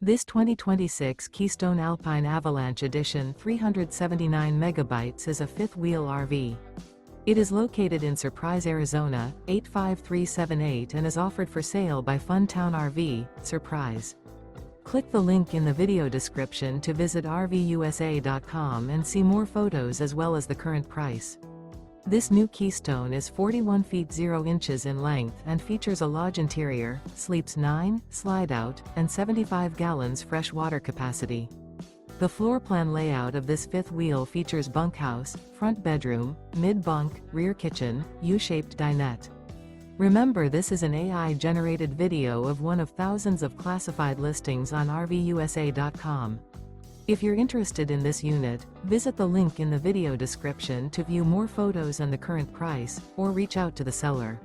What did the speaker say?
This 2026 Keystone Alpine Avalanche Edition 379 megabytes is a fifth-wheel RV. It is located in Surprise, Arizona, 85378 and is offered for sale by Funtown RV, Surprise. Click the link in the video description to visit RVUSA.com and see more photos as well as the current price. This new Keystone is 41 feet 0 inches in length and features a lodge interior, sleeps 9, slide-out, and 75 gallons fresh water capacity. The floor plan layout of this fifth wheel features bunkhouse, front bedroom, mid-bunk, rear kitchen, U-shaped dinette. Remember, this is an AI-generated video of one of thousands of classified listings on RVUSA.com. If you're interested in this unit, visit the link in the video description to view more photos and the current price, or reach out to the seller.